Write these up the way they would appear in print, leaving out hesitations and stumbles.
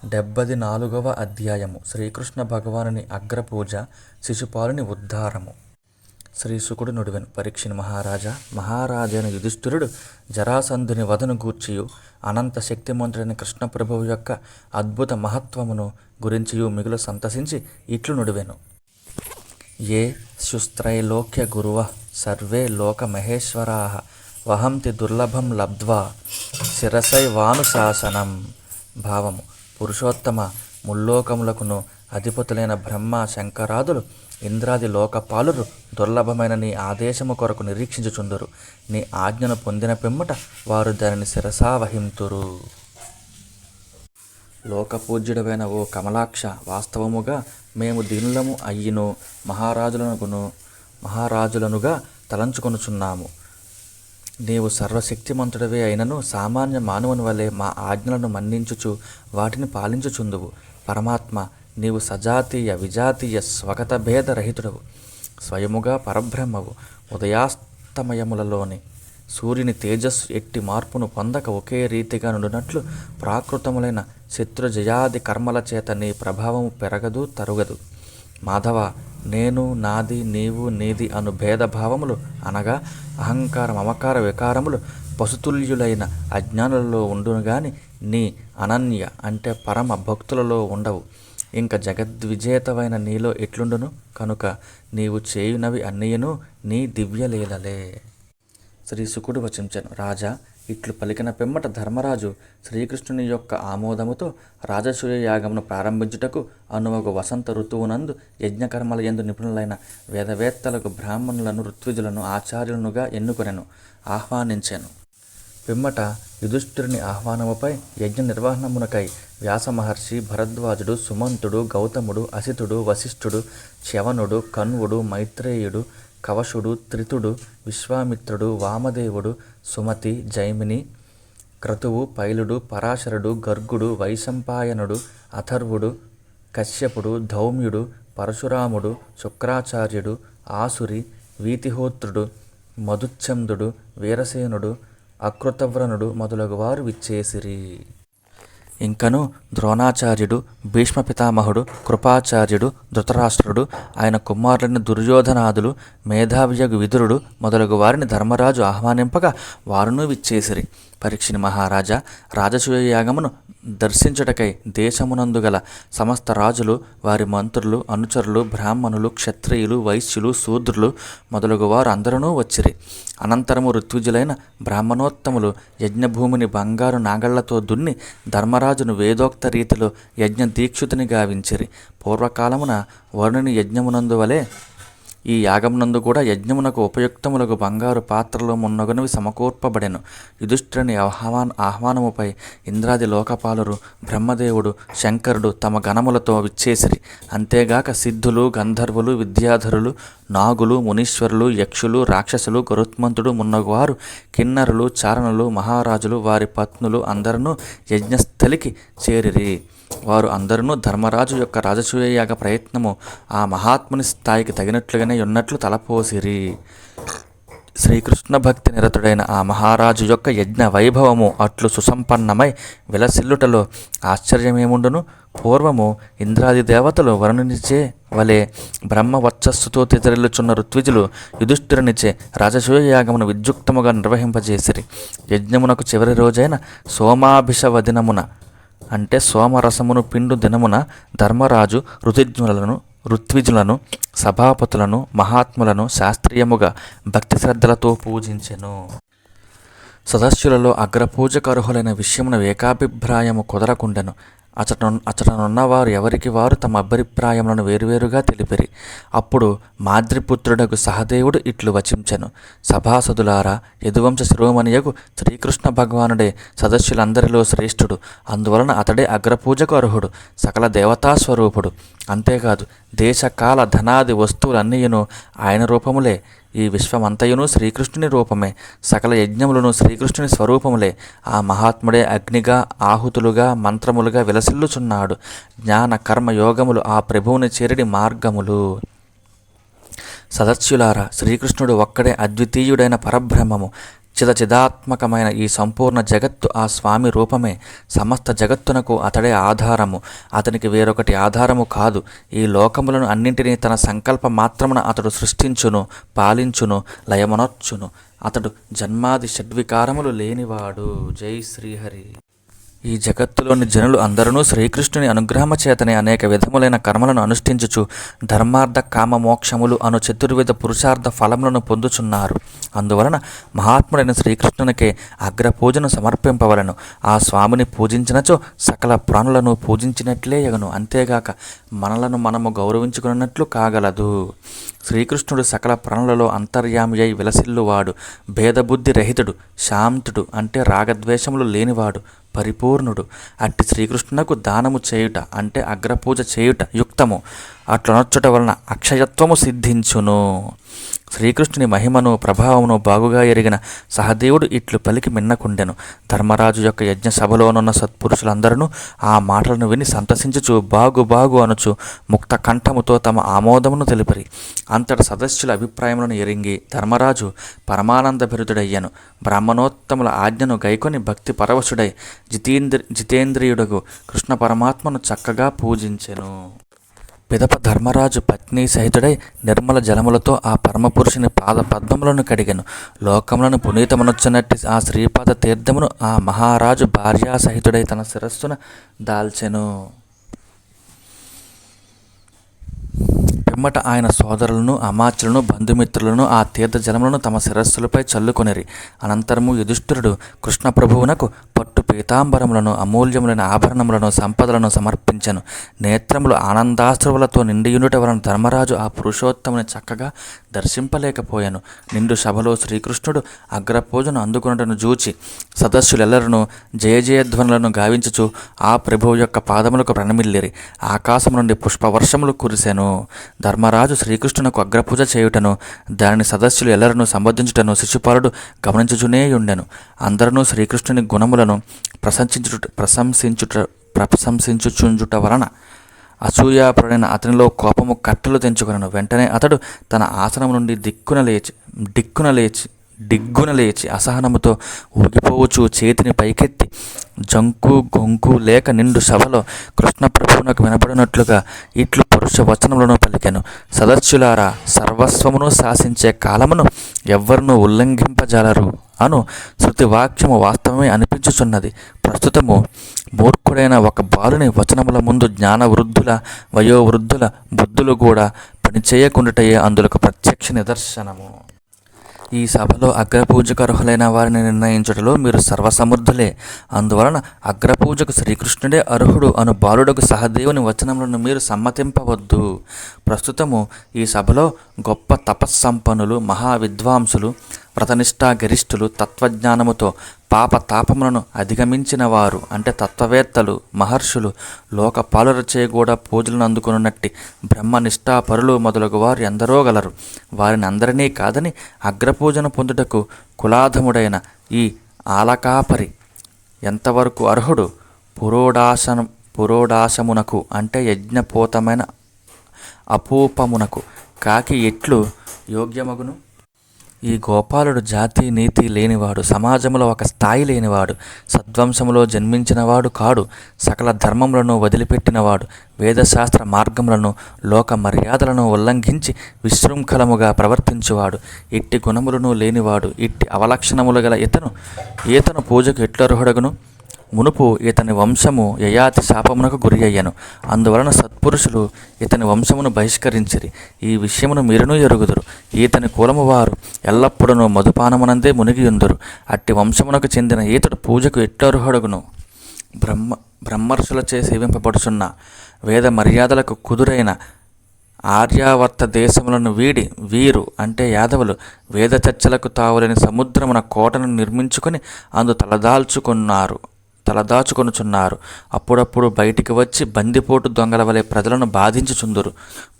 74వ అధ్యాయము శ్రీకృష్ణ భగవానుని అగ్రపూజ శిశుపాలుని ఉద్ధారము. శ్రీ శుకుడు నుడివెను. పరీక్షిని మహారాజా, మహారాజైన యుధిష్ఠిరుడు జరాసంధుని వధను గూర్చియు అనంత శక్తిమంతుడైన కృష్ణప్రభువు యొక్క అద్భుత మహత్వమును గురించియు మిగులు సంతసించి ఇట్లు నుడివెను. ఏ శుస్త్రైలోక్య గురువ సర్వే లోక మహేశ్వరాః వహంతి దుర్లభం లబ్ధ్వా శిరసైవానుశాసనం. భావము: పురుషోత్తమ, ముల్లోకములకును అధిపతులైన బ్రహ్మ శంకరాదులు ఇంద్రాది లోకపాలురు దుర్లభమైన నీ ఆదేశము కొరకు నిరీక్షించుచుందురు. నీ ఆజ్ఞను పొందిన పిమ్మట వారు దానిని శిరసావహింతురు. లోకపూజ్యుడమైన ఓ కమలాక్ష, వాస్తవముగా మేము దీనులము అయ్యిను మహారాజులనుగా తలంచుకొనుచున్నాము. నీవు సర్వశక్తిమంతుడవే అయినను సామాన్య మానవుని వలె మా ఆజ్ఞలను మన్నించుచు వాటిని పాలించుచుందువు. పరమాత్మ, నీవు సజాతీయ విజాతీయ స్వగత భేద రహితుడవు. స్వయముగా పరబ్రహ్మవు. ఉదయాస్తమయములలోని సూర్యుని తేజస్సు ఎట్టి మార్పును పొందక ఒకే రీతిగా నుండినట్లు ప్రాకృతములైన శత్రుజయాది కర్మల చేత నీ ప్రభావము పెరగదు తరుగదు. మాధవ, నేను, నాది, నీవు, నీది అను భేదభావములు అనగా అహంకార మమకార వికారములు పశుతుల్యులైన అజ్ఞానులలో ఉండును గాని నీ అనన్య అంటే పరమ భక్తులలో ఉండవు. ఇంక జగద్విజేతమైన నీలో ఎట్లుండును? కనుక నీవు చేయునవి అన్నీయును నీ దివ్యలీలలే. శ్రీ శుకుడు వచించెను. రాజా, ఇట్లు పలికిన పిమ్మట ధర్మరాజు శ్రీకృష్ణుని యొక్క ఆమోదముతో రాజసూయ యాగమును ప్రారంభించుటకు అనువగు వసంత ఋతువునందు యజ్ఞకర్మల యందు నిపుణులైన వేదవేత్తలకు బ్రాహ్మణులను ఋత్విజులను ఆచార్యులనుగా ఎన్నుకొనెను, ఆహ్వానించెను. పిమ్మట యుధిష్ఠిరుని ఆహ్వానముపై యజ్ఞ నిర్వహణమునకై వ్యాసమహర్షి, భరద్వాజుడు, సుమంతుడు, గౌతముడు, అసితుడు, వశిష్ఠుడు, చ్యవనుడు, కణ్వుడు, మైత్రేయుడు, కవశుడు, త్రితుడు, విశ్వామిత్రుడు, వామదేవుడు, సుమతి, జైమిని, క్రతువు, పైలుడు, పరాశరుడు, గర్గుడు, వైశంపాయనుడు, అథర్వుడు, కశ్యపుడు, ధౌమ్యుడు, పరశురాముడు, శుక్రాచార్యుడు, ఆసురి, వీతిహోత్రుడు, మధుచ్ఛందుడు, వీరసేనుడు, అకృతవ్రనుడు మొదలగు వారు విచ్చేసిరి. ఇంకను ద్రోణాచార్యుడు, భీష్మ పితామహుడు, కృపాచార్యుడు, ధృతరాష్ట్రుడు, ఆయన కుమారులైన దుర్యోధనాదులు, మేధావియగు విదురుడు మొదలగు వారిని ధర్మరాజు ఆహ్వానింపగా వారును విచ్చేసిరి. పరీక్షిని మహారాజా, రాజసూయ యాగమును దర్శించుటకై దేశమునందు గల సమస్త రాజులు, వారి మంత్రులు, అనుచరులు, బ్రాహ్మణులు, క్షత్రియులు, వైశ్యులు, శూద్రులు మొదలగు వారు అందరూ వచ్చిరి. అనంతరము ఋత్విజులైన బ్రాహ్మణోత్తములు యజ్ఞభూమిని బంగారు నాగళ్లతో దున్ని ధర్మరాజును వేదోక్త రీతిలో యజ్ఞ దీక్షితుని గావించిరి. పూర్వకాలమున వరుణుని యజ్ఞమునందు వలె ఈ యాగమునందు కూడా యజ్ఞమునకు ఉపయుక్తములకు బంగారు పాత్రలో మున్నగునవి సమకూర్పబడెను. యుధిష్ఠిరుని ఆహ్వానముపై ఇంద్రాది లోకపాలురు, బ్రహ్మదేవుడు, శంకరుడు తమ గణములతో విచ్చేసిరి. అంతేగాక సిద్ధులు, గంధర్వులు, విద్యాధరులు, నాగులు, మునీశ్వరులు, యక్షులు, రాక్షసులు, గరుత్మంతుడు మున్నగువారు, కిన్నరులు, చారణులు, మహారాజులు, వారి పత్నులు అందరూ యజ్ఞస్థలికి చేరిరి. వారు అందరూ ధర్మరాజు యొక్క రాజసూయ యాగ ప్రయత్నము ఆ మహాత్ముని స్థాయికి తగినట్లుగానే ఉన్నట్లు తలపోసిరి. శ్రీకృష్ణ భక్తి నిరతుడైన ఆ మహారాజు యొక్క యజ్ఞ వైభవము అట్లు సుసంపన్నమై విలసిల్లుటలో ఆశ్చర్యమేముండును? పూర్వము ఇంద్రాది దేవతలు వరుణునిచే వలె బ్రహ్మవచ్చస్సుతో తెతరిల్లుచున్న ఋత్విజులు యుధిష్ఠిరునిచే రాజసూయ యాగమును విద్యుక్తముగా నిర్వహింపజేసిరి. యజ్ఞమునకు చివరి రోజైన సోమాభిషవ దినమున అంటే సోమరసమును పిండు దినమున ధర్మరాజు ఋత్విజులను, సభాపతులను, మహాత్ములను శాస్త్రీయముగా భక్తి శ్రద్ధలతో పూజించెను. సదస్సులలో అగ్రపూజకు అర్హులైన విషయమున ఏకాభిప్రాయము కుదరకుండెను. అచటనున్నవారు ఎవరికి వారు తమ అభిప్రాయములను వేరువేరుగా తెలిపిరి. అప్పుడు మాద్రిపుత్రుడకు సహదేవుడు ఇట్లు వచించెను. సభాసదులారా, యదువంశ శిరోమణియగు శ్రీకృష్ణ భగవానుడే సదస్సులందరిలో శ్రేష్ఠుడు. అందువలన అతడే అగ్రపూజకు అర్హుడు, సకల దేవతాస్వరూపుడు. అంతేకాదు, దేశకాల ధనాది వస్తువులన్నీయును ఆయన రూపములే. ఈ విశ్వమంతయును శ్రీకృష్ణుని రూపమే. సకల యజ్ఞములను శ్రీకృష్ణుని స్వరూపములే. ఆ మహాత్ముడే అగ్నిగా, ఆహుతులుగా, మంత్రములుగా విలసిల్లుచున్నాడు. జ్ఞాన కర్మ యోగములు ఆ ప్రభువుని చేరడి మార్గములు. సదస్యులారా, శ్రీకృష్ణుడు ఒక్కడే అద్వితీయుడైన పరబ్రహ్మము. చిదాత్మకమైన ఈ సంపూర్ణ జగత్తు ఆ స్వామి రూపమే. సమస్త జగత్తునకు అతడే ఆధారము. అతనికి వేరొకటి ఆధారము కాదు. ఈ లోకములను అన్నింటినీ తన సంకల్ప మాత్రమున అతడు సృష్టించును, పాలించును, లయమనర్చును. అతడు జన్మాది షడ్వికారములు లేనివాడు. జై శ్రీహరి. ఈ జగత్తులోని జనులు అందరూ శ్రీకృష్ణుని అనుగ్రహము చేతనే అనేక విధములైన కర్మలను అనుష్ఠించుచు ధర్మార్థ కామ మోక్షములు అను చతుర్విధ పురుషార్థ ఫలములను పొందుచున్నారు. అందువలన మహాత్ముడైన శ్రీకృష్ణునికే అగ్రపూజను సమర్పింపవలను. ఆ స్వామిని పూజించినచో సకల ప్రాణులను పూజించినట్లే యగను. అంతేగాక మనలను మనము గౌరవించుకున్నట్లు కాగలదు. శ్రీకృష్ణుడు సకల ప్రాణులలో అంతర్యామి అయి విలసిల్లువాడు. భేదబుద్ధి రహితుడు, శాంతుడు, అంటే రాగద్వేషములు లేనివాడు, పరిపూర్ణుడు. అట్టి శ్రీకృష్ణునకు దానము చేయుట అంటే అగ్రపూజ చేయుట యుక్తము. అట్లనొచ్చుట వలన అక్షయత్వము సిద్ధించును. శ్రీకృష్ణుని మహిమను ప్రభావమును బాగుగా ఎరిగిన సహదేవుడు ఇట్లు పలికి మిన్నకుండెను. ధర్మరాజు యొక్క యజ్ఞ సభలోనున్న సత్పురుషులందరూ ఆ మాటలను విని సంతసించుచు బాగు బాగు అనుచు ముక్త కంఠముతో తమ ఆమోదమును తెలిపిరి. అంతట సదస్యుల అభిప్రాయములను ఎరింగి ధర్మరాజు పరమానందభరితుడయ్యను. బ్రాహ్మణోత్తముల ఆజ్ఞను గైకొని భక్తి పరవశుడై జితేంద్రియుడగు కృష్ణ పరమాత్మను చక్కగా పూజించెను. పిదప ధర్మరాజు పత్ని సహితుడై నిర్మల జలములతో ఆ పరమపురుషుని పాద పద్మములను కడిగెను. లోకములను పునీతమనొచ్చనట్టి ఆ శ్రీపాద తీర్థమును ఆ మహారాజు భార్యా సహితుడై తన శిరస్సున దాల్చెను. పిమ్మట ఆయన సోదరులను, అమాత్యులను, బంధుమిత్రులను ఆ తీర్థ జలములను తమ శిరస్సులపై చల్లుకొనిరి. అనంతరము యుధిష్ఠిరుడు కృష్ణ ప్రభువునకు పట్టు పీతాంబరములను, అమూల్యములైన ఆభరణములను, సంపదలను సమర్పించెను. నేత్రములు ఆనందాశ్రువులతో నిండియుండుట వలన ధర్మరాజు ఆ పురుషోత్తముని చక్కగా దర్శింపలేకపోయాను. నిండు సభలో శ్రీకృష్ణుడు అగ్రపూజను అందుకున్నటను చూచి సదస్సులెల్లరూ జయజయధ్వనులను గావించుచు ఆ ప్రభువు యొక్క పాదములకు ప్రణమిల్లిరి. ఆకాశము నుండి పుష్పవర్షములు కురిసెను. ధర్మరాజు శ్రీకృష్ణునకు అగ్రపూజ చేయుటను, దానిని సదస్సులు ఎల్లరను సంబోధించుటను శిశుపాలుడు గమనించుచునేయుండెను. అందరూ శ్రీకృష్ణుని గుణములను ప్రశంసించుచుండుట వలన అసూయాపరుడైన అతనిలో కోపము కట్టలు తెంచుకొనెను. వెంటనే అతడు తన ఆసనము నుండి డిగ్గున లేచి అసహనముతో ఊగిపోవచ్చు చేతిని పైకెత్తి జంకు గొంకు లేక నిండు సభలో కృష్ణ ప్రభువునకు వినపడినట్లుగా ఇట్లు పురుష వచనములను పలికెను. సదస్సులారా, సర్వస్వమును శాసించే కాలమును ఎవ్వరునూ ఉల్లంఘింపజాలరు అను శృతివాక్యము వాస్తవమే అనిపించుచున్నది. ప్రస్తుతము మూర్ఖుడైన ఒక బాలుని వచనముల ముందు జ్ఞానవృద్ధుల, వయోవృద్ధుల బుద్ధులు కూడా పనిచేయకుండాటయే అందులకు ప్రత్యక్ష నిదర్శనము. ఈ సభలో అగ్రపూజకు అర్హులైన వారిని నిర్ణయించుటలో మీరు సర్వసమర్థులే. అందువలన అగ్రపూజకు శ్రీకృష్ణుడే అర్హుడు అను బాలుడకు సహదేవుని వచనములను మీరు సమ్మతింపవద్దు. ప్రస్తుతము ఈ సభలో గొప్ప తపస్సంపన్నులు, మహావిద్వాంసులు, వ్రతనిష్టా గరిష్ఠులు, తత్వజ్ఞానముతో పాపతాపములను అధిగమించిన వారు అంటే తత్వవేత్తలు, మహర్షులు, లోకపాలురచే కూడా పూజలను అందుకున్నట్టి బ్రహ్మనిష్టాపరులు మొదలగు వారు ఎందరో గలరు. వారిని అందరినీ కాదని అగ్రపూజను పొందుటకు కులాధముడైన ఈ ఆలకాపరి ఎంతవరకు అర్హుడు? పురోడాశమునకు అంటే యజ్ఞపోతమైన అపూపమునకు కాకి ఎట్లు యోగ్యమగును? ఈ గోపాలుడు జాతి నీతి లేనివాడు, సమాజంలో ఒక స్థాయి లేనివాడు, సద్వంశములో జన్మించినవాడు కాడు. సకల ధర్మములను వదిలిపెట్టినవాడు, వేదశాస్త్ర మార్గములను, లోక మర్యాదలను ఉల్లంఘించి విశృంఖలముగా ప్రవర్తించువాడు, ఇట్టి గుణములను లేనివాడు. ఇట్టి అవలక్షణములు గల ఈతను పూజకు ఎట్లర్హుడగును? మునుపు ఇతని వంశము యయాతి శాపమునకు గురి అయ్యను. అందువలన సత్పురుషులు ఇతని వంశమును బహిష్కరించిరి. ఈ విషయమును మీరును ఎరుగుదురు. ఈతని కులము వారు ఎల్లప్పుడూ మధుపానమునందే మునిగియుందురు. అట్టి వంశమునకు చెందిన ఈతడు పూజకు ఎట్లర్హుడగును? బ్రహ్మర్షులచే సేవింపబడుచున్న వేద మర్యాదలకు కుదురైన ఆర్యావర్త దేశములను వీడి వీరు అంటే యాదవులు వేద చర్చలకు తావులేని సముద్రమున కోటను నిర్మించుకొని అందు తలదాచుకొనుచున్నారు. అప్పుడప్పుడు బయటికి వచ్చి బందిపోటు దొంగల వలె ప్రజలను బాధించుచుందురు.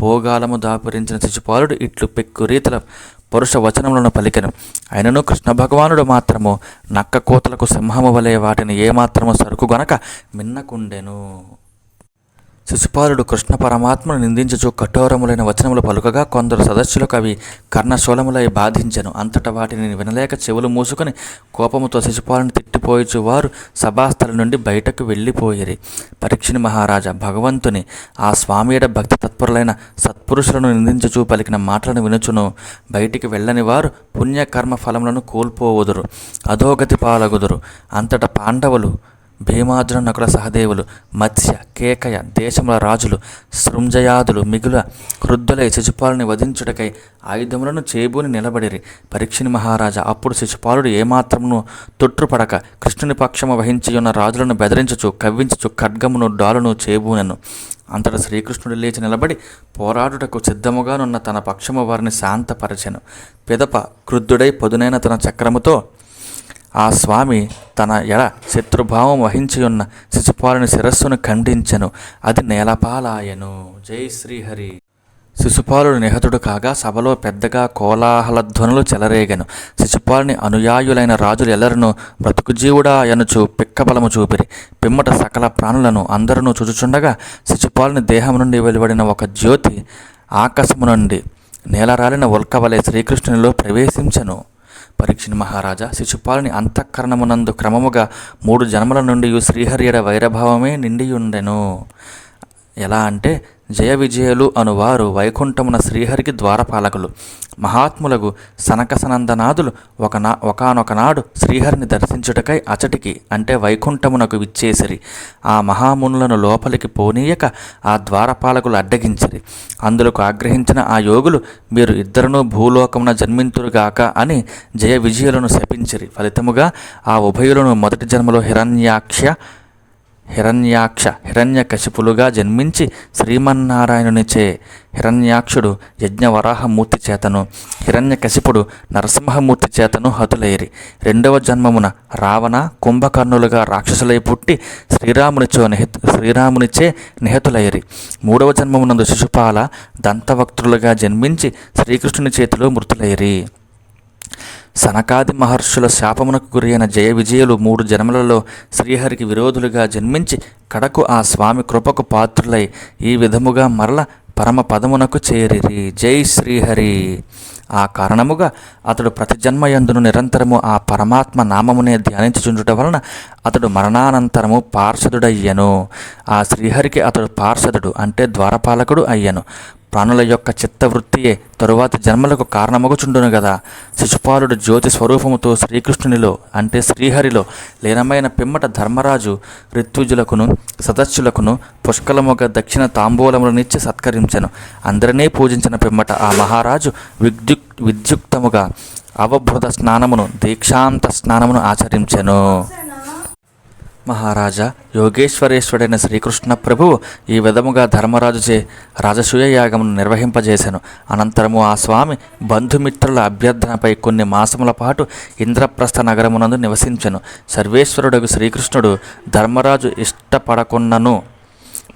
పోగాలము దాపురించిన శిశుపాలుడు ఇట్లు పెక్కు రీతల పరుష వచనములను పలికెను. అయినను కృష్ణ భగవానుడు మాత్రము నక్క కోతలకు సింహము వలె వాటిని ఏమాత్రము సరుకు గనక మిన్నకుండెను. శిశుపాలుడు కృష్ణ పరమాత్మను నిందించుచు కఠోరములైన వచనములు పలుకగా కొందరు సదస్సులకు అవి కర్ణశూలములై బాధించెను. అంతటా వాటిని వినలేక చెవులు మూసుకొని కోపముతో శిశుపాలుని తిట్టిపోయిచు వారు సభాస్థలి నుండి బయటకు వెళ్ళిపోయిరి. పరీక్షిని మహారాజా భగవంతుని ఆ స్వామియడ భక్తి తత్పరులైన సత్పురుషులను నిందించుచు పలికిన మాటలను వినుచును బయటికి వెళ్ళని వారు పుణ్యకర్మ ఫలములను కోల్పోవుదురు, అధోగతి పాలగుదురు. అంతటా పాండవులు, భీమార్జున, నకుల సహదేవులు, మత్స్య, కేకయ దేశముల రాజులు, సృంజయాదులు మిగుల క్రుద్ధులై శిశుపాలుని వధించుటకై ఆయుధములను చేబూని నిలబడిరి. పరీక్షిని మహారాజా అప్పుడు శిశుపాలుడు ఏమాత్రమును తొట్టుపడక కృష్ణుని పక్షము వహించి ఉన్న రాజులను బెదిరించుచు కవ్వించుచు ఖడ్గమును డాలును చేబూనెను. అంతటా శ్రీకృష్ణుడు లేచి నిలబడి పోరాడుటకు సిద్ధముగానున్న తన పక్షము వారిని శాంతపరచెను. పిదప క్రుద్ధుడై పొదునైన తన చక్రముతో ఆ స్వామి తన ఎడ శత్రుభావం వహించి ఉన్న శిశుపాలుని శిరస్సును ఖండించెను. అది నేలపాలాయెను. జై శ్రీహరి. శిశుపాలుడు నిహతుడు కాగా సభలో పెద్దగా కోలాహలధ్వనులు చెలరేగెను. శిశుపాలుని అనుయాయులైన రాజులు ఎల్లరను బ్రతుకుజీవుడా యనుచు పిక్కబలము చూపిరి. పిమ్మట సకల ప్రాణులను అందరూ చూచుచుండగా శిశుపాలుని దేహం నుండి వెలువడిన ఒక జ్యోతి ఆకాశము నుండి నేలరాలిన ఉల్కవలే శ్రీకృష్ణునిలో ప్రవేశించెను. పరీక్షిని మహారాజా శిశుపాలుని అంతఃకరణమునందు క్రమముగా 3 జన్మల నుండి శ్రీహరియడ వైరభావమే నిండియుండెను. ఎలా అంటే జయ విజయులు అనువారు వైకుంఠమున శ్రీహరికి ద్వారపాలకులు. మహాత్ములకు సనకసనందనాదులు ఒకనొకనాడు శ్రీహరిని దర్శించుటకై అచటికి అంటే వైకుంఠమునకు విచ్చేసిరి. ఆ మహామునులను లోపలికి పోనీయక ఆ ద్వారపాలకులు అడ్డగించిరి. అందులకు ఆగ్రహించిన ఆ యోగులు మీరు ఇద్దరునూ భూలోకమున జన్మింతురుగాక అని జయ విజయులను శపించిరి. ఫలితముగా ఆ ఉభయులను మొదటి జన్మలో హిరణ్యకశిపులుగా జన్మించి శ్రీమన్నారాయణునిచే హిరణ్యాక్షుడు యజ్ఞవరాహమూర్తి చేతను, హిరణ్యకశిపుడు నరసింహమూర్తి చేతను హతులైరి. 2వ జన్మమున రావణ, కుంభకర్ణులుగా రాక్షసులై పుట్టి శ్రీరామునిచే నిహతులైరి. 3వ జన్మమునందు శిశుపాల దంతవక్తులుగా జన్మించి శ్రీకృష్ణుని చేతిలో మృతులైరి. సనకాది మహర్షుల శాపమునకు గురైన జయ విజయులు 3 జన్మలలో శ్రీహరికి విరోధులుగా జన్మించి కడకు ఆ స్వామి కృపకు పాత్రులై ఈ విధముగా మరల పరమ పదమునకు చేరిరి. జై శ్రీహరి. ఆ కారణముగా అతడు ప్రతి జన్మయందును నిరంతరము ఆ పరమాత్మ నామమునే ధ్యానించుచుండుట వలన అతడు మరణానంతరము పార్షదుడయ్యను. ఆ శ్రీహరికి అతడు పార్షదుడు అంటే ద్వారపాలకుడు అయ్యను. ప్రాణుల యొక్క చిత్తవృత్తియే తరువాతి జన్మలకు కారణమగుచుండును గదా. శిశుపాలుడు జ్యోతి స్వరూపముతో శ్రీకృష్ణునిలో అంటే శ్రీహరిలో లీనమైన పిమ్మట ధర్మరాజు ఋత్విజులకును సదస్సులకును పుష్కలముగా దక్షిణ తాంబూలములనిచ్చి సత్కరించెను. అందరినీ పూజించిన పిమ్మట ఆ మహారాజు విద్యుక్తముగా అవభృత స్నానమును దీక్షాంత స్నానమును ఆచరించెను. మహారాజా యోగేశ్వరేశ్వరుడైన శ్రీకృష్ణ ప్రభువు ఈ విధముగా ధర్మరాజుచే రాజసూయ యాగమును నిర్వహింపజేశాను. అనంతరము ఆ స్వామి బంధుమిత్రుల అభ్యర్థనపై కొన్ని మాసముల పాటు ఇంద్రప్రస్థ నగరమునందు నివసించెను. సర్వేశ్వరుడగు శ్రీకృష్ణుడు ధర్మరాజు ఇష్టపడకున్నను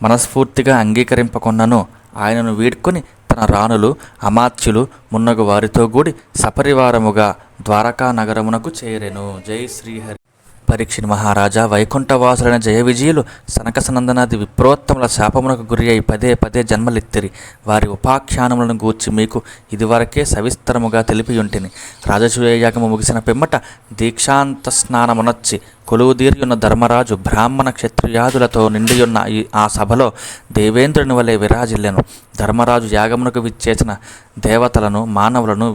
మనస్ఫూర్తిగా అంగీకరింపకున్నను ఆయనను వీడ్కొని తన రాణులు, అమాత్యులు మున్నగు వారితో కూడి సపరివారముగా ద్వారకా నగరమునకు చేరెను. జై శ్రీహరి. పరీక్షిని మహారాజా వైకుంఠవాసులైన జయ విజయులు సనకసనందనాది విప్రోత్తముల శాపమునకు గురి అయి పదే జన్మలెత్తిరి. వారి ఉపాఖ్యానములను గూర్చి మీకు ఇదివరకే సవిస్తరముగా తెలిపియుంటిని. రాజసూయ యాగము ముగిసిన పిమ్మట దీక్షాంత స్నానమునొచ్చి కొలువుదీరియున్న ధర్మరాజు బ్రాహ్మణ క్షత్రియాదులతో నిండియున్న ఆ సభలో దేవేంద్రుని వలె విరాజిల్లెను. ధర్మరాజు యాగమునకు విచ్చేసిన దేవతలను, మానవులను,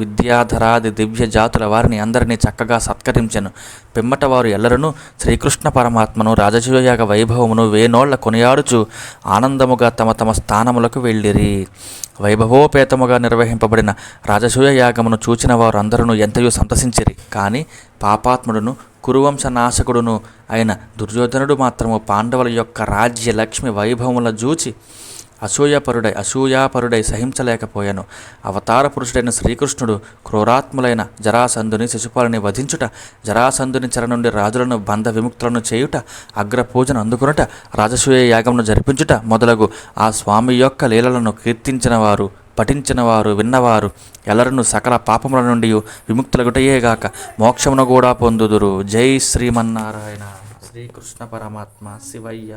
విద్యాధరాది దివ్య జాతుల వారిని అందరినీ చక్కగా సత్కరించెను. పిమ్మట వారు ఎల్లరూ శ్రీకృష్ణ పరమాత్మను రాజసూయయాగ వైభవమును వేనోళ్ల కొనియాడుచు ఆనందముగా తమ తమ స్థానములకు వెళ్ళిరి. వైభవోపేతముగా నిర్వహింపబడిన రాజసూయ యాగమును చూచిన వారు అందరూ ఎంతయో సంతసించిరి. కానీ పాపాత్ముడును కురువంశనాశకుడును అయిన దుర్యోధనుడు మాత్రము పాండవుల యొక్క రాజ్య లక్ష్మి వైభవముల చూచి అసూయాపరుడై సహించలేకపోయాను. అవతార పురుషుడైన శ్రీకృష్ణుడు క్రూరాత్ములైన జరాసంధుని, శిశుపాలుని వధించుట, జరాసంధుని చెర నుండి రాజులను బంధ విముక్తులను చేయుట, అగ్రపూజను అందుకునుట, రాజసూయ యాగమును జరిపించుట మొదలగు ఆ స్వామి యొక్క లీలలను కీర్తించిన వారు, పఠించిన వారు, విన్నవారు ఎల్లరను సకల పాపముల నుండి విముక్తులగుటయేగాక మోక్షమును కూడా పొందుదురు. జై శ్రీమన్నారాయణ. శ్రీకృష్ణ పరమాత్మ శివయ్య.